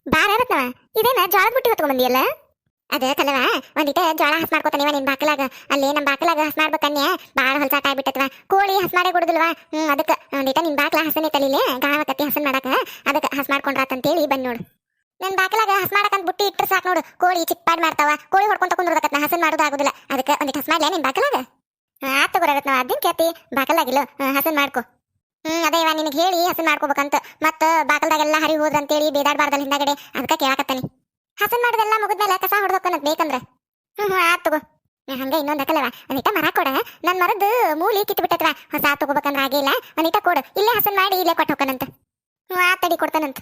ಬಾರ ರತ್ನವ, ಇದೇನ ಜೋಳದ ಬುಟ್ಟಿ ಹೊತ್ಕೊಂಡ್ ಬಂದಿಯಲ್ಲ? ಅದ ಕಲವ, ಒಂದಿಟ ಜೋಳ ಹಸ್ ಮಾಡ್ಕೋತಾನಿವ ನಿನ್ ಬಾಕಲಾಗ. ಅಲ್ಲಿ ನಮ್ ಬಾಕಲಾಗ ಹಸ್ ಮಾಡ್ಬೇಕನ್ಯ ಬಾಳ ಹೊಲ್ಸಾಟ ಆಗ್ಬಿಟ್ಟತ್ವ. ಕೋಳಿ ಹಸ್ ಮಾಡೇ ಕೊಡುದಿಲ್ವ. ಅದಕ್ಕ ಒಂದಿಟ ನಿನ್ ಬಾಕಲ ಹಸನೆ ತಲಿಲೆ ಗಾವಕತ್ತಿ ಹಸನ್ ಮಾಡಾಕ. ಅದಕ್ಕ ಹಸ್ ಮಾಡ್ಕೊಂಡ್ರಾತಂತೇಳಿ ಬಂದ್ ನೋಡು. ನನ್ ಬಾಕಲಾಗ ಹಸ್ ಮಾಡಕಂತ ಬುಟ್ಟಿ ಇಟ್ರ ಸಾಕ್ ನೋಡು, ಕೋಳಿ ಚಿಪ್ಪಾಡ್ ಮಾಡ್ತಾವ. ಕೋಳಿ ಹೊಡ್ಕೊಂತ ಕುಂದ್ರದಕ್ಕ ನಾ ಹಸನ್ ಮಾಡೋದಾಗುದಿಲ್ಲ. ಅದಕ್ಕ ಒಂದಿಟ ಹಸ್ ಮಾಡ್ಲಾ ನಿನ್ ಬಾಕಲಾಗ? ಆತ್ ತಗೋರತ್ನವ, ಅದಿನ್ ಕೇತಿ ಬಾಕಲಾಗಿಲ್ಲ ಹಸನ್ ಮಾಡ್ಕೊ. ಅದೇ ಇವ ನಿನಗೆ ಹೇಳಿ ಹಸನ್ ಮಾಡ್ಕೋಬೇಕಂತ. ಮತ್ತ ಬಾಕಲ್ದಾಗೆಲ್ಲ ಹರಿ ಹೋದ್ರಂತೇಳಿ ಬೇದಾಡ್ಬಾರ್ದಲ್ಲ ಹಿಂದಾಗಡೆ. ಅದಕ್ಕ ಕೇಳಾಕತ್ತಾನಿ. ಹಸನ್ ಮಾಡೋದೆಲ್ಲ ಮುಗಿದ್ಮೇಲೆ ಕಸ ಹೊಡ್ದೋಕ್ಕನತ್ ಬೇಕಂದ್ರ. ಆತ್ ತಗೋ. ಹಂಗ ಇನ್ನೊಂದ್ ಅಕಲವ, ಒಂದಿಟ ಮರ ಕೊಡ. ನನ್ ಮರದ್ ಮೂಲಿ ಕಿತ್ ಬಿಟ್ಟತ್ವ. ಹೊಸ ತಗೋಬೇಕಂದ್ರ ಆಗಿಲ್ಲ. ಒಂದಿಟ ಕೊಡು, ಇಲ್ಲೇ ಹಸನ್ ಮಾಡಿ ಇಲ್ಲೇ ಕೊಟ್ಟು ಹೋಗನಂತ. ಆತ್ ತಡಿ ಕೊಡ್ತಾನಂತ.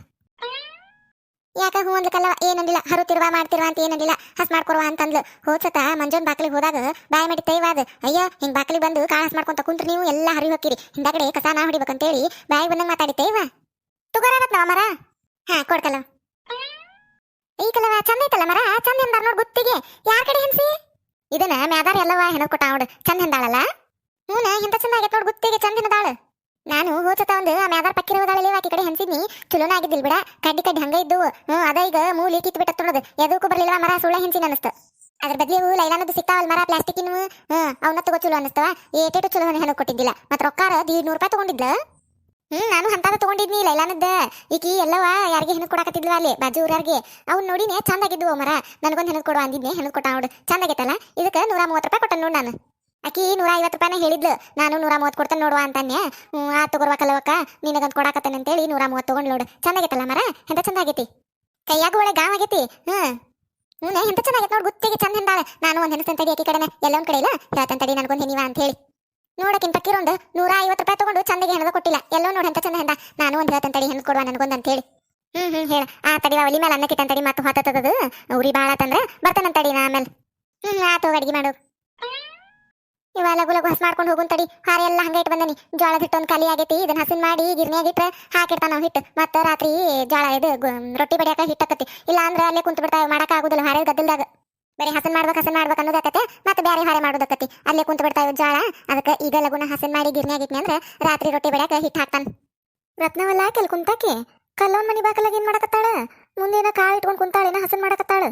ಯಾಕ ಹೂ ಅಂದ್ಲಕಲ್ಲವ, ಏನಂದಿಲ್ಲ. ಹರುತಿರ್ವಾ ಮಾಡ್ತಿರ್ವಾ ಅಂತ ಏನಂದಿಲ್ಲ. ಹಸ್ ಮಾಡ್ಕೊರ್ವಾ ಅಂತಂದ್ಲು. ಹೋದ್ಸತ ಮಂಜೋನ್ ಬಾಕ್ಲಿಗೆ ಹೋದಾಗ ಬಾಯ್ ಮಾಡಿ ತೈವಾದ. ಅಯ್ಯ ಹಿಂಗ್ ಬಾಕ್ಲಿಗೆ ಬಂದು ಕಾಳ ಹಸ್ ಮಾಡ್ಕೊಂತ ಕುಂತ್ರ ನೀವು ಎಲ್ಲಾ ಹರಿ ಹೋಗಿರಿ, ಹಿಂದಾಗಡೆ ಕಸ ನಾ ಹೊಡಿಬೇಕಂತೇಳಿ ಬಾಯಿ ಬಂದಂಗ ಮಾತಾಡಿತೈವ. ತುಗಾರತ್ನವ ಮರ. ಕೊಡ್ಕಲ್ಲ. ಈ ಕಲವ ಚಂದ ಐತಲ್ಲ ಮರ, ಚಂದ ಎಂದಾರ ನೋಡ್ ಗುತ್ತಿಗೆ. ಯಾರ ಕಡೆ ಹೆನ್ಸಿ ಇದನ್ನ ಮ್ಯಾದಾರ ಎಲ್ಲವ ಹೆಣದ್ ಕೊಟ್ಟ ನೋಡು. ಚಂದ ಎಂದಾಳಲ್ಲ. ಇಂತ ಚಂದ ಆಗೈತ್ ನೋಡ್ ಗುತ್ತಿಗೆ, ಚಂದಿನದಾಳು. ನಾನು ಹೋಚತ ಒಂದು ಆ ಮ್ಯಾದಾರ ಪಕ್ಕಿರೋದಾಳಲ್ಲಿ ಆಕಿ ಕಡೆ ಹೆನ್ಸಿದ್ನಿ. ಚಲೋನ ಆಗಿದ್ದಿಲ್ ಬಿಡ, ಕಡ್ಡಿ ಕಡ್ಡಿ ಹಂಗ ಇದ್ದು. ಅದ ಈಗ ಮೂಲಿ ಕಿತ್ ಬಿಟ್ಟ ತೊಳದು ಎದಕ್ಕೂ ಬರ್ಲಿಲ್ವ ಮರ, ಸುಳ್ಳ ಹೆನ್ಸಿನ ಅನಸ್ತ. ಅದ್ರ ಬದ್ಲಿವು ಲೈಲಾನದ್ದು ಸಿಕ್ತಾವಲ್ ಮರ ಪ್ಲಾಸ್ಟಿಕ್ ಇನ್ನು. ಅವನ್ನ ತಗೋ ಚಲೋ ಅನಸ್ತವ. ಏಟೇಟು ಚಲೋ ಹೆಣದ್ ಕೊಟ್ಟಿದ್ದಿಲ್ಲ. ಮತ್ ರೊಕ್ಕಾರ 100 ರೂಪಾಯಿ ತಗೊಂಡಿದ್ಲ. ನಾನು ಅಂತಾದ ತಗೊಂಡಿದ್ನಿ ಲೈಲಾನದ್ದ. ಈಕಿ ಎಲ್ಲವ ಯಾರಿಗೆ ಹೆಣದ್ ಕೊಡಾಕತ್ತಿದ್ವ ಅಲ್ಲಿ ಬಾಜು ಊರ್ಯಾರಿಗೆ. ಅವ್ನು ನೋಡಿನೇ ಚಂದ ಆಗಿದ್ವು ಮರ. ನನಗೊಂದು ಹೆಣದ್ ಕೊಡುವ ಅಂದಿದ್ನೆ, ಹೆಣದ್ ಕೊಟ್ಟ ನೋಡು. ಚಂದ ಆಗೈತಲ್ಲ. ಇದಕ್ಕೆ 130 ರೂಪಾಯಿ ಕೊಟ್ಟನ್ ನೋಡು ನಾನು. ಆಕಿ 150 ರೂಪಾಯಿನ ಹೇಳಿದ್ಲು. ನಾನು 130 ಕೊಡ್ತೇನೆ ನೋಡುವ ಅಂತನ್ಯ. ಆ ತಗೋರ್ಬೇಕಲ್ಲವಕ್ಕ, ನಿನಗಂತ ಕೊಡಾಕತ್ತೇನೆ ಅಂತೇಳಿ 130 ತಗೊಂಡ್ ನೋಡು. ಚಂದ ಆಗೈತಲ್ಲ ಮರ, ಎಂತ ಚಂದ ಆಗೈತಿ. ಕೈಯಾಗ ಒಳ್ಳೆ ಗಾವ್ ಆಗೈತಿ. ಎಂತ ಚಂದ ಆಗೈತೆ ನೋಡು ಗುತ್ತಿಗೆ, ಚಂದ ಎಂದಾಳ. ನಾನು ಒಂದ್ ಹೆಣಸ್ತಂತ ತಡಿ ಆಕಿ ಕಡೆನ, ಎಲ್ಲೊಂದ್ ಕಡೆ ಇಲ್ಲ ಹೇಳ್ತಂತ ತಡಿ ನನಗೊಂದು ಹೆಣಿವ ಅಂತ ಹೇಳಿ. ನೋಡಕಿನ್ ಪಕ್ಕಿರೊಂದು 150 ರೂಪಾಯಿ ತಗೊಂಡು ಚಂದಗೆ ಹೆಣದ ಕೊಟ್ಟಿಲ್ಲ. ಎಲ್ಲೋ ನೋಡಿ ಎಂತ ಚಂದ ಹೆಂಡ. ನಾನು ಒಂದ್ ಹೇಳ್ತಂತ ತಡಿ ಹೆಣದ್ ಕೊಡುವ ನನಗೊಂದು ಅಂತ ಹೇಳಿ. ಹೇಳ. ತಡಿವ ಒಲಿ ಮೇಲೆ ಅನ್ನ ಕಿಟ್ಟಂತಡಿ. ಮತ್ತು ಹೊತ್ತದ ಉರಿ ಬಾಳ ತಂದ್ರ ಬರ್ತಾನಂತಡಿ ನಾ ಆಮೇಲೆ. ಆತು ಅಡಿಗೆ ಮಾಡು. ಇವ ಲಗು ಲಗು ಹಸ್ ಮಾಡ್ಕೊಂಡು ಹೋಗುನ್ ತಡಿ. ಹಾರ ಎಲ್ಲ ಹಂಗ ಇಟ್ಟು ಬಂದನಿ. ಜೋಳದ ಹಿಟ್ಟೊಂದು ಖಾಲಿ ಆಗೈತಿ. ಇದನ್ನ ಹಸಿನ್ ಮಾಡಿ ಗಿರ್ನಿಯಾಗಿಟ್ರ ಹಾಕಿಡ್ತಾನ ನಾವು ಹಿಟ್ಟು. ಮತ್ತೆ ರಾತ್ರಿ ಜೋಳ ಇದು ರೊಟ್ಟಿ ಬಡಿಯಾಕ ಹಿಟ್ಟಕತಿ. ಇಲ್ಲ ಅಂದ್ರೆ ಅಲ್ಲೇ ಕುಂತು ಬಿಡ್ತಾವ, ಮಾಡಕ್ ಆಗುದಿಲ್ಲ ಹಾರ ಗದ್ದಲ್ದಾಗ. ಬರೀ ಹಸನ್ ಮಾಡ್ಬೇಕು ಅನ್ನೋದಕ್ಕತೆ. ಮತ್ತೆ ಬೇರೆ ಹಾರೆ ಮಾಡೋದಕ್ಕತಿ. ಅಲ್ಲೇ ಕುಂತು ಬಿಡ್ತಾವ ಜೋಳ. ಅದಕ್ಕೆ ಈಗ ಲಗುನ ಹಸನ್ ಮಾಡಿ ಗಿರ್ನಿಯಾಗಿಟ್ನಿ ಅಂದ್ರೆ ರಾತ್ರಿ ರೊಟ್ಟಿ ಬಡಿಯಾಕ ಹಿಟ್ಟು ಹಾಕ್ತಾನ. ರತ್ನವಲ್ಲ ಕೆಲ್ ಕುಂತಾಕಿ ಕಲ್ಲೋನ್ ಮನಿ ಬಾಕಲಾಗ ಏನ್ ಮಾಡಕತ್ತಾಳ? ಮುಂದೇನ ಕಾಳು ಇಟ್ಕೊಂಡ್ ಕುಂತಾಳೇನ ಹಸನ್ ಮಾಡಕತ್ತಾಳ?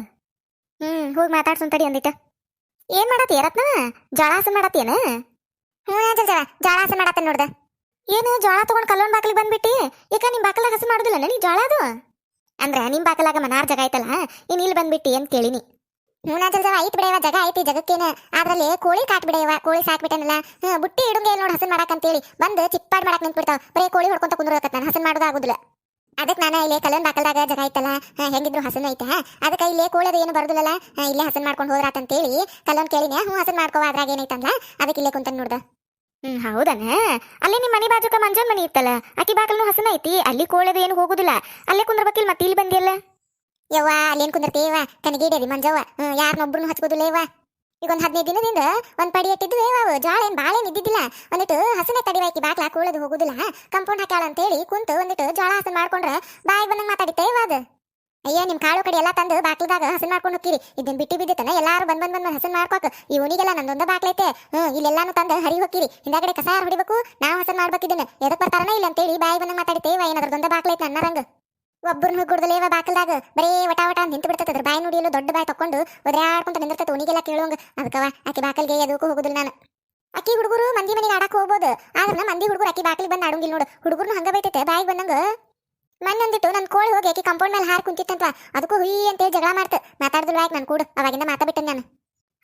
ಹೋಗಿ ಮಾತಾಡ್ಸೋನ್ ತಡಿ ಅಂದಿಟ್ಟ. ಏನ್ ಮಾಡತ್ತೀಯ ರತ್ನವ? ಜೋಳ ಹಸನ್ ಮಾಡತ್ತೀಯನ? ಜೋಳ ಹಸನ್ ಮಾಡತ್ತೇನ್ ನೋಡ್ದ. ಏನು ಜೋಳ ತಗೊಂಡ್ ಕಲ್ಲೋನ್ ಬಾಕಲಿಗೆ ಬಂದ್ಬಿಟ್ಟಿ? ಈಗ ನಿಮ್ ಬಾಕಲಾಗ ಹಸನ್ ಮಾಡುದಿಲ್ಲ ನೀ ಜೋಳ ಅದು? ಅಂದ್ರ ನಿಮ್ ಬಾಕಲಾಗ ಮನಾರ್ ಜಾಗ ಐತಲ್ಲ, ಇನ್ ಇಲ್ಲಿ ಬಂದ್ಬಿಟ್ಟಿ ಅಂತ ಕೇಳಿನಿ. ಐತ್ ಬಿಡವ ಜಾಗ ಐತಿ ಜಗಕ್ಕೇನ. ಅದ್ರಲ್ಲಿ ಕೋಳಿ ಕಾಟ್ ಬಿಡವ, ಕೋಳಿ ಸಾಕ್ಬಿಟ್ಟನಲ್ಲ. ಬುಟ್ಟಿ ಇಡುಂಗೆ ನೋಡ್ ಹಸನ್ ಮಾಡಕಂತೇಳಿ ಬಂದ್ ಚಿಪ್ಪಾಡ್ ಮಾಡಕ್ ನಿಂತ್ಬಿಡ್ತಾವ. ಬರೀ ಕೋಳಿ ಹೊಡ್ಕೊಂತ ಕುಂದ್ರಕತ್ತ ನಾನು ಹಸನ್ ಮಾಡೋದಾಗುದಿಲ್ಲ. ಅದಕ್ಕೆ ನಾನು ಇಲ್ಲೇ ಕಲ್ಲನ್ ಬಾಕಲ್ದಾಗ ಜಾಗ ಐತಲ್ಲ, ಹೆಂಗಿದ್ರು ಹಸನ್ ಐತೆ. ಅದಕ್ಕೆ ಇಲ್ಲೇ ಕೋಳದ ಏನು ಬರುದಿಲ್ಲಲ್ಲ, ಇಲ್ಲೇ ಹಸನ್ ಮಾಡ್ಕೊಂಡು ಹೋದ್ರಾತಂತೇಳಿ ಕಲ್ಲನ್ ಕೇಳಿನ. ಹಸನ್ ಮಾಡ್ಕೋವ ಅದ್ರಾಗ ಏನೈತಂದ. ಅದಕ್ಕೆ ಇಲ್ಲೇ ಕುಂತನ್ ನೋಡ್ದ. ಹೌದನ. ಅಲ್ಲೇ ನಿಮ್ ಮನಿ ಬಾಜುಕ ಮಂಜನ್ ಮನಿ ಇತ್ತಲ್ಲ, ಆಕಿ ಬಾಕಲ್ನು ಹಸನ್ ಐತಿ. ಅಲ್ಲಿ ಕೋಳದ ಏನು ಹೋಗುದಿಲ್ಲ. ಅಲ್ಲೇ ಕುಂದ್ರಬೇಕಿಲ್ ಮತ್ತೆ ಇಲ್ಲಿ ಬಂದಿಯಲ್ಲ. ಯವ್ವ ಅಲ್ಲೇನ್ ಕುಂದಿರ್ತೇವ, ಕನಗಿಡದಿ ಮಂಜವ್ವ. ಯಾರನ್ನೊಬ್ರು ಹಚ್ಕೋದಿಲ್ಲೇವ. ಈಗ ಒಂದ್ 15 ದಿನದಿಂದ ಒಂದ್ ಪಡಿ ಇಟ್ಟಿದ್ವು. ಜೋಳ ಏನ್ ಬಾಳ ಏನ್ ಇದ್ದಿದ್ದಿಲ್ಲ. ಒಂದಿಟ್ಟು ಹಸನೆ ತಡಿವಾಕಿ ಬಾಕ್ಲಾ ಕೂಳದು ಹೋಗುದಿಲ್ಲ. ಕಂಪೌಂಡ್ ಹಾಕ್ಯಾಳ ಅಂತೇಳಿ ಕುಂತು ಒಂದಿಟ್ಟು ಜೋಳ ಹಸನ್ ಮಾಡ್ಕೊಂಡ್ರ ಬಾಯಿಗೆ ಬಂದಂಗ ಮಾತಾಡಿತೇವ ಅದು. ಅಯ್ಯ ನಿಮ್ ಕಾಳು ಕಡೆ ಎಲ್ಲಾ ತಂದು ಬಾಕ್ಲದಾಗ ಹಸನ್ ಮಾಡ್ಕೊಂಡು ಹೋಗಿರಿ. ಇದನ್ ಬಿಟ್ಟಿ ಬಿದ್ದಿತ್ತನ ಎಲ್ಲಾರು ಬಂದ್ ಹಸನ್ ಮಾಡ್ಕೋಕ. ಇವನಿಗೆಲ್ಲ ನಂದೊಂದ ಬಾಕ್ಲೈತೆ. ಇಲ್ಲೆಲ್ಲಾನು ತಂದು ಹರಿ ಹೋಗಿರಿ. ಹಿಂದಾಗಡೆ ಕಸ ಯಾರು ಹೊಡಿಬೇಕು, ನಾವು ಹಸನ್ ಮಾಡ್ಬೇಕಿದ್ದನ್ನ. ಎದಕ್ ಬರ್ತಾರನ ಇಲ್ಲ ಅಂತೇಳಿ ಬಾಯಿ ಬಂದಂಗ ಮಾತಾಡಿತೇವ. ಏನಾದ್ರದೊಂದ ಬಾಕ್ಲೈತೆ ಅನ್ನರಂಗ. ಒಬ್ಬರನ್ನ ಗುಡ್ದಲೇವ ಬಾಕಲ್ದಾಗ ಬರೇ ವಟ ವಟ ಅಂತ ನಿಂತು ಬಿಡ್ತದ. ಬಾಯಿ ನೋಡಿಯಲ್ಲ ದೊಡ್ಡ ಬಾಯಿ ತಕೊಂಡು ಒದ್ರಾಡ್ಕೊಂತ ನಿಂದಿರ್ತದ. ಉನಿಗೆಲ್ಲ ಕೇಳುವಂಗ. ಅದಕ್ಕವ ಆಕಿ ಬಾಕಲ್ಗೆ ಅದಕ್ಕೂ ಹೋಗುದಿಲ್ಲ ನಾನು. ಅಕ್ಕಿ ಹುಡುಗರು ಮಂದಿ ಮನೆಗೆ ಆಡಕ್ ಹೋಗ್ಬೋದು. ಆದ್ರ ಮಂದಿ ಹುಡುಗರು ಅಕ್ಕಿ ಬಾಕಲಿಗೆ ಬಂದು ಆಡಂಗಿಲ್ಲ ನೋಡು. ಹುಡುಗರ್ನು ಹಂಗ ಬೈತೈತೆ ಬಾಯಿಗೆ ಬಂದಂಗ. ಮಣ್ಣು ಅಂದಿಟ್ಟು ನನ್ ಕೋಳಿ ಹೋಗಿ ಆಕಿ ಕಂಪೌಂಡ್ ಮೇಲೆ ಹಾರಿ ಕುಂತಿತ್ತಂತ. ಅದಕ್ಕೂ ಹುಯಿ ಅಂತೇಳಿ ಜಗಳ ಮಾಡ್ತ ಮಾತಾಡ್ದಿಲ್ಲ ಆಯ್ತು. ನಾನು ಕೂಡ ಅವಾಗಿಂದ ಮಾತಾಡ್ಬಿಟ್ಟೆ ನಾನು.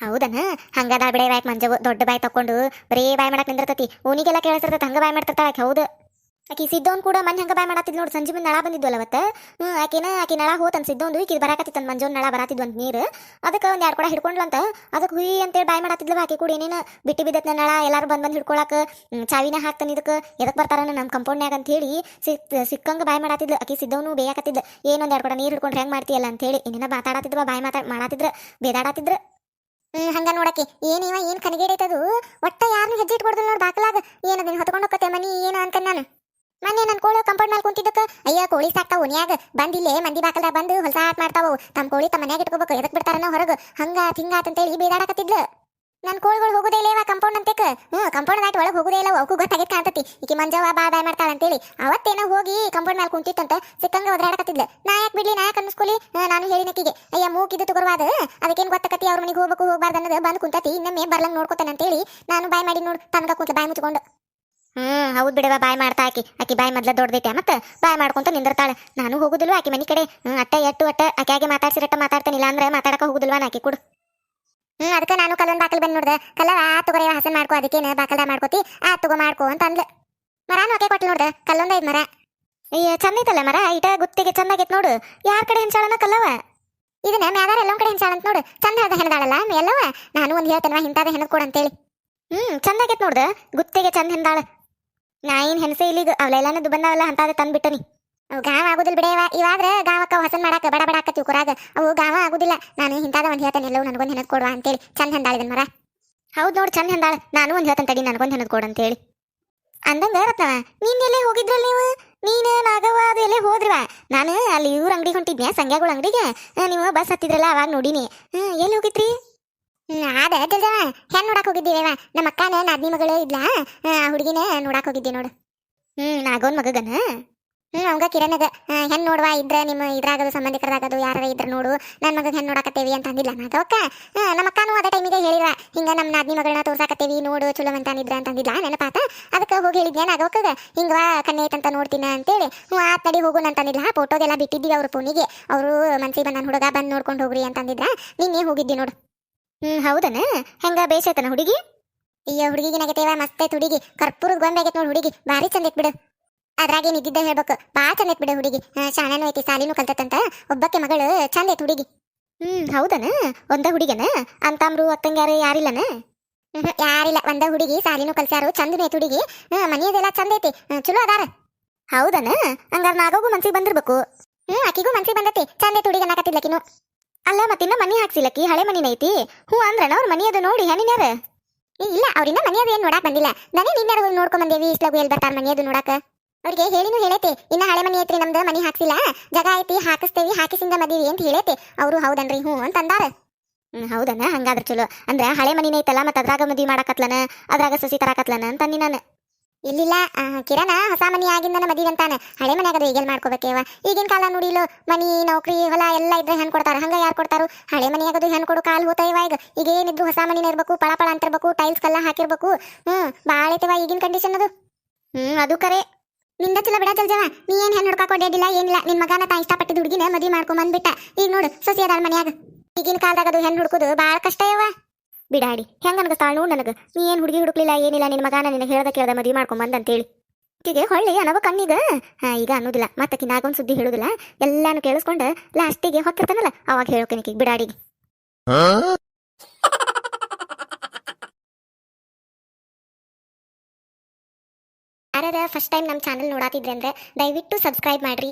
ಹೌದನ. ಹಂಗದ ಬಿಡೇ ಬಾಯ್ಕ್ ಮಂಜವು ದೊಡ್ಡ ಬಾಯಿ ತಕೊಂಡು ಬರೇ ಬಾಯಿ ಮಾಡಕ್ ನಿಂದಿರ್ತತಿ. ಉನಿಗೆಲ್ಲ ಕೇಳಿಸಿರ್ತೈತೆ. ಹಂಗ ಬಾಯಿ ಮಾಡ್ತಿರ್ತಾಳ ಆಕಿ. ಹೌದು ಆಕಿ ಸಿದ್ದೋನ್ ಕೂಡ ಮನ್ ಹಂಗ ಬಾಯ್ ಮಾಡತ್ತಿದ್ ನೋಡು. ಸಂಜೆ ಮುಂದೆ ನಳ ಬಂದಿದ್ವಲ್ಲ ಅವತ್ತ. ಆಕಿ ನಳ ಹೋತನ್ ಸಿದ್ದೊಂದು. ಈಕಿ ಬರಾಕತ್ತಿತ್ತನ್ ಮಂಜೋನ್ ನಳ ಬರಾತಿದ್ವು ಅಂತ ನೀರು. ಅದಕ್ಕೆ ಒಂದ್ 2 ಕೊಡ ಹಿಡ್ಕೊಂಡ್ಲಂತ. ಅದಕ್ಕೆ ಹುಯಿ ಅಂತೇಳಿ ಬಾಯ್ ಮಾಡತ್ತಿದ್ಲ. ಆಕಿ ಕೂಡ ಏನೇನು ಬಿಟ್ಟಿ ಬಿದ್ದತ್ ನಳ. ಎಲ್ಲಾರು ಬಂದ್ ಹಿಡ್ಕೊಳಕ್ ಚಾವಿನ ಹಾಕ್ತಾನ. ಇದಕ್ಕೆ ಎದಕ್ ಬರ್ತಾರ ನಮ್ ಕಂಪೌಂಡ್ನ್ಯಾಗ ಅಂತ ಹೇಳಿ ಸಿಕ್ಕಂಗ ಬಾಯ್ ಮಾಡತ್ತಿದ್ಲು. ಆಕಿ ಸಿದ್ದವನು ಬೇಯಾಕತ್ತಿದ್ಲ. ಏನೊಂದ್ 2 ಕೊಡ ನೀರ್ ಹಿಡ್ಕೊಂಡು ಹೆಂಗ್ ಮಾಡ್ತೀಯಲ್ಲ ಅಂತ ಹೇಳಿ ಏನೇನ ಮಾತಾಡತ್ತಿದ್ವ. ಬಾಯ್ ಮಾಡತ್ತಿದ್ರ ಬೇದಾಡತ್ತಿದ್ರ. ಹಂಗ ನೋಡಕ್ಕೆ ಏನಿವ ಏನ್ ಕನಗೇಡೈತದು. ಒಟ್ಟ ಯಾರನ್ನ ಹೆಜ್ಜೆ ಇಟ್ಕೊಡ್ದಲ್ ನೋಡ್ ಬಾಕಲಾಗ. ಏನದನ್ನ ಹೊತ್ಕೊಂಡು ಹೋಗತ್ತೆ ಮನಿ ಏನು ಅಂತ ನಾನು. ಮೊನ್ನೆ ನನ್ ಕೋಳಿ ಕಂಪೌಂಡ್ ಮೇಲೆ ಕುಂತಿದ್ದಕ್ಕ ಅಯ್ಯ ಕೋಳಿ ಸಾಕ್ತಾವ ಓನ್ಯಾಗ ಬಂದಿಲ್ಲೇ ಮಂದಿ ಬಾಕಲ್ದಾಗ ಬಂದು ಹೊಲಸಾಟ್ ಮಾಡ್ತಾವು. ತಮ್ಮ ಕೋಳಿ ತಮ್ಮ ಮನ್ಯಾಗ ಇಟ್ಕೋಬೇಕು. ಎದಕ್ ಬಿಡ್ತಾರನ ಹೊರಗ ಹಂಗಾತ್ ಹಿಂಗಾತ್ ಅಂತೇಳಿ ಬೇದಾಡಕತ್ತಿದ್ಲ. ನನ್ ಕೋಳಿಗಳು ಹೋಗುದೇ ಇಲ್ಲೇವ ಕಂಪೌಂಡ್ ಅಂತೇಕ ಕಂಪೌಂಡ್ ದಾಟಿ ಒಳಗೆ ಹೋಗುದೇ ಇಲ್ಲ ಅವಕ್ಕೂ ಗೊತ್ತಾಗಿತ್ ಕಾಣ್ತತಿ ಈಕಿ ಮಂಜವ್ವ ಬಾಯ್ ಮಾಡ್ತಾಳ ಅಂತೇಳಿ ಅವತ್ತೇನೋ ಹೋಗಿ ಕಂಪೌಂಡ್ ಮೇಲೆ ಕುಂತಿತ್ತಂತ ಸಿಕ್ಕಂಗ ಒದ್ರಾಡಕತ್ತಿದ್ಲ ನಾ ಯಾಕೆ ಬಿಡ್ಲಿ ನಾ ಯಾಕೆ ಅನ್ನಿಸ್ಕೊಲಿ ನಾನು ಹೇಳಿನಕ್ಕಿಗೆ ಅಯ್ಯ ಮೂಕಿದ್ದು ತಗೋರ್ವಾದ ಅದಕ್ಕೇನು ಗೊತ್ತಾಕತಿ ಅವ್ರ ಮನೆಗೆ ಹೋಗ್ಬೇಕು ಹೋಗ್ಬಾರ್ದು ಅನ್ನೋದು ಬಂದು ಕುಂತತಿ ಇನ್ನೊಮ್ಮೆ ಬರ್ಲಂಗ್ ನೋಡ್ಕೊತಾನೆ ಅಂತೇಳಿ ನಾನು ಬಾಯ್ ಮಾಡಿ ನೋಡು ತನಗ ಕುಂತ ಬಾಯ್ ಮುಚ್ಕೊಂಡು ಹೌದು ಬಿಡವ ಬಾಯ್ ಮಾಡ್ತಾ ಆಕಿ ಬಾಯ್ ಮೊದ್ಲ ದೊಡ್ಡದೈತೆ ಮತ್ತೆ ಬಾಯ್ ಮಾಡ್ಕೊಂತ ನಿಂದಿರ್ತಾಳೆ ನಾನು ಹೋಗುದಿಲ್ವ ಆಕಿ ಮನೆ ಕಡೆ ಅಟ್ಟ ಆಕೆ ಮಾತಾಡ್ಸಿರಟ್ಟ ಮಾತಾಡ್ತಾನಿಲ್ಲ ಅಂದ್ರೆ ಮಾತಾಡಕ ಹೋಗುದಿಲ್ವಾ ಆಕಿ ಕೊಡು ಅದಕ್ಕೆ ನಾನು ಕಲ್ಲೊಂದು ಬಾಕಲ್ ಬಂದು ನೋಡ್ದೆ ಕಲ್ಲವ ತಗೋರಿ ಹಸನ್ ಮಾಡ್ಕೋ ಅದಕ್ಕೇನು ಬಾಕಲ್ದಾಗ ಮಾಡ್ಕೋತಿ ತಗೋ ಮಾಡ್ಕೋ ಅಂತ ಅಂದ್ಲೆ ಮರಾನು ಆಕೆ ಕೊಟ್ಟು ನೋಡ್ದೆ ಕಲ್ಲೊಂದ ಐದ್ ಮರ ಅಯ್ಯ ಚಂದ ಐತಲ್ಲ ಮರ ಇಟ ಗುತ್ತಿಗೆ ಚಂದಾಗೈತ್ ನೋಡು ಯಾರ ಕಡೆ ಹೆಂಚಾಳನ ಕಲ್ಲವ ಇದನ್ನ ಮ್ಯಾದಾರ ಎಲ್ಲೊಂದ್ ಕಡೆ ಹೆಂಚಾಳ ಅಂತ ನೋಡು ಚಂದ ಹೇಳ್ದ ಹೆಣದಾಳಲ್ಲ ಎಲ್ಲವ ನಾನು ಒಂದು ಹೇಳ್ತೇನೆ ಹಿಂತಾದ ಹೆಣದ್ ಕೊಡು ಅಂತೇಳಿ ಚಂದಾಗೈತ್ ನೋಡ್ದೆ ಗುತ್ತಿಗೆ ಚಂದ ಹೆಂದಾಳ ನಾ ಏನ್ ಹೆಣಸೆ ಇಲ್ಲಿಗ ಅವಳೆಲ್ಲನದು ಬಂದಾವಲ್ಲ ಅಂತಾದ ತಂದ್ಬಿಟ್ಟನಿ ಅವು ಗಾವ ಆಗುದಿಲ್ಲ ಬಿಡೇವ ಇವಾದ್ರೆ ಗಾವಕ್ಕ ಹಸನ್ ಮಾಡಾಕ ಬಡ ಬಡಾಕತ್ತೀವಿ ಕುರಾಗ ಅವು ಗಾವ ಆಗುದಿಲ್ಲ ನಾನು ಇಂತಾದ ಒಂದ್ ಹೇಳ್ತೇನೆ ಎಲ್ಲವೂ ನನಗೊಂದು ಹೆಣದ್ ಕೊಡುವ ಅಂತೇಳಿ ಚಂದ ಹೆಂದಾಳಿದನ್ ಮರ ಹೌದು ನೋಡಿ ಚಂದ ಹೆಂದಾಳ ನಾನು ಒಂದ್ ಹೇಳ್ತೇನೆ ತಡಿ ನನಗೊಂದು ಹೆಣದ್ ಕೊಡು ಅಂತೇಳಿ ಅಂದಂಗ ರತ್ನವ ನೀನ್ ಎಲ್ಲೇ ಹೋಗಿದ್ರಲ್ಲ ನೀನು ನಾಗವ್ವ ಅದು ಎಲ್ಲೇ ಹೋದ್ರವ ನಾನು ಅಲ್ಲಿ ಇವ್ರ ಅಂಗಡಿಗೆ ಹೊಂಟಿದ್ನೆ ಸಂಗ್ಯಾಗಳ ಅಂಗಡಿಗೆ ನೀವು ಬಸ್ ಹತ್ತಿದ್ರಲ್ಲ ಅವಾಗ ನೋಡಿನಿ ಎಲ್ಲಿ ಹೋಗಿದ್ರಿ ಅದ ಜಲ್ಜವ ಹೆಣ್ ನೋಡಕ್ ಹೋಗಿದ್ದೀವ ನಮ್ಮ ಅಕ್ಕನ ನಾದ್ನಿ ಮಗಳು ಇದ್ಲ ಹುಡುಗಿನ ನೋಡಕ್ ಹೋಗಿದ್ದೆ ನೋಡು ನಾಗೋನ್ ಮಗಗನ ಅವಂಗ ಕಿರಣಗ ಹೆಣ್ ನೋಡುವ ಇದ್ರ ನಿಮ್ಮ ಇದ್ರಾಗದು ಸಂಬಂಧಿಕರದಾಗದು ಯಾರ ಇದ್ರ ನೋಡು ನನ್ನ ಮಗ ಹೆಣ್ ನೋಡಾಕತ್ತೇವಿ ಅಂತ ಅಂದಿಲ್ಲ ನಾಗವಕ್ಕ ನಮ್ಮ ಅಕ್ಕನೂ ಅದೇ ಟೈಮಿಗೆ ಹೇಳಿದ್ರ ಹಿಂಗ ನಮ್ಮ ನಾದ್ನಿ ಮಗಳನ್ನ ತೋರ್ಸಾಕತ್ತೇವಿ ನೋಡು ಚಲೋ ಅಂತ ಅಂದಿದ್ರ ಅಂತ ಅಂದಿಲ್ಲ ನೆನಪಾತ ಅದಕ್ಕೆ ಹೋಗಿ ಹೇಳಿದ್ನೆ ನಾಗವಕ್ಕಗ ಹಿಂಗವ ಕಣ್ಣೆ ಐತಂತ ನೋಡ್ತೀನಿ ಅಂತೇಳಿ ಆತ್ ನಡಿ ಹೋಗುಣ ಅಂತ ಅಂದಿಲ್ಲ ಫೋಟೋದೆಲ್ಲ ಬಿಟ್ಟಿದ್ದೀವಿ ಅವ್ರ ಫೋನಿಗೆ ಅವರು ಮನ್ಸಿಗೆ ಬಂದ ಹುಡುಗ ಬಂದು ನೋಡ್ಕೊಂಡು ಹೋಗ್ರಿ ಅಂತ ಅಂದಿದ್ರ ನಿನ್ನೆ ಹೋಗಿದ್ದಿ ನೋಡು ಹೌದನ ಹೆಂಗ ಬೇಸೈತನ ಹುಡುಗಿ ಅಯ್ಯೋ ಹುಡುಗಿಗೆ ನಗತೇವ ಮಸ್ತ್ ಐತ್ ಹುಡುಗಿ ಕರ್ಪೂರದ ಗೊಂಬೆ ಆಗೈತೆ ನೋಡು ಹುಡುಗಿ ಭಾರಿ ಚಂದ ಐತ್ ಬಿಡು ಅದ್ರಾಗೇನ್ ಇದ್ದಿದ್ದ ಹೇಳ್ಬೇಕು ಬಾ ಚಂದ ಐತ್ ಬಿಡು ಹುಡುಗಿ ಶಾಣೆನೂ ಐತಿ ಸಾಲಿನೂ ಕಲ್ತಂತ ಒಬ್ಬಕ್ಕೆ ಮಗಳು ಚಂದ ಐತ್ ಹುಡುಗಿ ಹೌದನ ಒಂದ ಹುಡುಗನ ಅಂತಾಮ್ರು ಅಕ್ಕಂಗ್ಯಾರು ಯಾರಿಲ್ಲನ ಯಾರಿಲ್ಲ ಒಂದ ಹುಡುಗಿ ಸಾಲಿನೂ ಕಲ್ಸ್ಯಾರು ಚಂದನೇ ಐತ್ ಹುಡುಗಿ ಮನೆಯದೆಲ್ಲ ಚಂದ ಐತಿ ಚಲೋ ಅದಾರ ಹೌದನ ಹಂಗಾರ ನಾಗೋಗು ಮನ್ಸಿಗೆ ಬಂದಿರ್ಬೇಕು ಆಕಿಗೂ ಮನ್ಸಿಗೆ ಬಂದತಿ ಚಂದ ಐತ್ ಹುಡುಗಿ ಅನ್ನಕತ್ತಿದ್ಲಕಿನು ಅಲ್ಲ ಮತ್ತಿನ್ನ ಮನಿ ಹಾಕ್ಸಿಲ್ಲಕಿ ಹಳೆ ಮನಿನ ಐತಿ ಅಂದ್ರನ ಅವ್ರ ಮನಿಯದು ನೋಡಿ ಹೆಣ್ಣಿನ್ಯಾರ ಇಲ್ಲ ಅವ್ರಿಂದ ಮನೆಯದು ಏನ್ ನೋಡಾಕ್ ಬಂದಿಲ್ಲ ನಾನೇ ನಿನ್ಯಾರ ನೋಡ್ಕೊಂಡ್ ಬಂದೇವಿ ಇಷ್ಟಾಗು ಎಲ್ಲಿ ಬರ್ತಾರ ಮನೆಯದು ನೋಡಾಕ ಅವ್ರಿಗೆ ಹೇಳಿನೂ ಹೇಳೈತಿ ಇನ್ನ ಹಳೆ ಮನಿ ಐತ್ರಿ ನಮ್ದು ಮನಿ ಹಾಕ್ಸಿಲ್ಲ ಜಾಗ ಐತಿ ಹಾಕಿಸ್ತೇವಿ ಹಾಕಿಸಿಂದ ಮದೀವಿ ಅಂತ ಹೇಳೈತಿ ಅವರು ಹೌದನ್ರಿ ಅಂತ ಅಂದಾರ ಹೌದನ ಹಂಗಾದ್ರ ಚಲೋ ಅಂದ್ರ ಹಳೆ ಮನಿನ ಐತಲ್ಲ ಮತ್ತ ಅದ್ರಾಗ ಮದ್ವಿ ಮಾಡಾಕತ್ಲನ ಅದ್ರಾಗ ಸಸಿ ತರಾಕತ್ಲನ ಅಂತ ಅಂದಿ ನಾನು ಇಲ್ಲಿಲ್ಲ ಕಿರಣ ಹೊಸ ಮನಿ ಆಗಿಂದನ ಮದ್ವಿ ಅಂತಾನ ಹಳೆ ಮನ್ಯಾಗದು ಈಗೆಲ್ ಮಾಡ್ಕೋಬೇಕೇವ ಈಗಿನ ಕಾಲ ನೋಡಿಲು ಮನಿ ನೌಕರಿ ಹೊಲ ಎಲ್ಲ ಇದ್ರೆ ಹೆಣ್ ಕೊಡ್ತಾರ ಹಂಗ ಯಾರು ಕೊಡ್ತಾರು ಹಳೆ ಮನಿಯಾಗದು ಹೆಣ್ ಕೊಡು ಕಾಲ್ ಹೋತೈವ ಈಗ ಏನಿದ್ರು ಹೊಸ ಮನಿನ ಇರ್ಬೇಕು ಪಳ ಪಳ ಅಂತಿರ್ಬೇಕು ಟೈಲ್ಸ್ ಕಲ್ಲ ಹಾಕಿರ್ಬೇಕು ಬಾಳ ಐತವ ಈಗಿನ ಕಂಡೀಷನ್ ಅದು ಅದು ಕರೆ ನಿಂದ ಚಲೋ ಬಿಡ ಜಲ್ಜವ ನೀ ಏನ್ ಹೆಣ್ ಹುಡ್ಕಾಕ್ ಹೊಡ್ಯಾಡಿಲ್ಲ ಏನಿಲ್ಲ ನಿನ್ ಮಗನ ತಾ ಇಷ್ಟಪಟ್ಟಿದ ಹುಡುಗಿನ ಮದ್ವಿ ಮಾಡ್ಕೊಂಡ್ ಬಂದ್ಬಿಟ್ಟ ಈಗ ನೋಡು ಸೊಸಿ ಅದಾಳ ಮನ್ಯಾಗ ಈಗಿನ ಕಾಲದಾಗ ಅದು ಹೆಣ್ ಹುಡುಕುದು ಬಾಳ ಕಷ್ಟ ಯವ್ವ ಬಿಡಾಡಿ ಹೆಂಗ ಅನ್ಗಸ್ತಾಳ ನೋಡ್ ನನಗ ನೀ ಏನ್ ಹುಡುಗಿ ಹುಡುಕ್ಲಿಲ್ಲ ಏನಿಲ್ಲ ನಿನ್ ಮಗನ ನಿನಗೆ ಹೇಳ್ದ ಕೇಳ್ದ ಮದ್ವಿ ಮಾಡ್ಕೊಂಡ್ ಬಂದ ಅಂತೇಳಿ ಈಗೆ ಹೊಳ್ಳಿ ಅನ್ನವ ಕಣ್ಣಿಗ ಈಗ ಅನ್ನೋದಿಲ್ಲ ಮತ್ತಕಿ ನಾಗೊಂದ್ ಸುದ್ದಿ ಹೇಳುದಿಲ್ಲ ಎಲ್ಲಾನು ಕೇಳಿಸ್ಕೊಂಡ ಲಾಸ್ಟಿಗೆ ಹೊಕ್ಕಿರ್ತಾನಲ್ಲ ಅವಾಗ ಹೇಳ್ಕೇನೆ ಬಿಡಾಡಿಗೆ ಯಾರ್ಯಾರ ಫಸ್ಟ್ ಟೈಮ್ ನಮ್ಮ ಚಾನಲ್ ನೋಡಾತಿದ್ರೆ ಅಂದ್ರೆ ದಯವಿಟ್ಟು ಸಬ್ಸ್ಕ್ರೈಬ್ ಮಾಡ್ರಿ.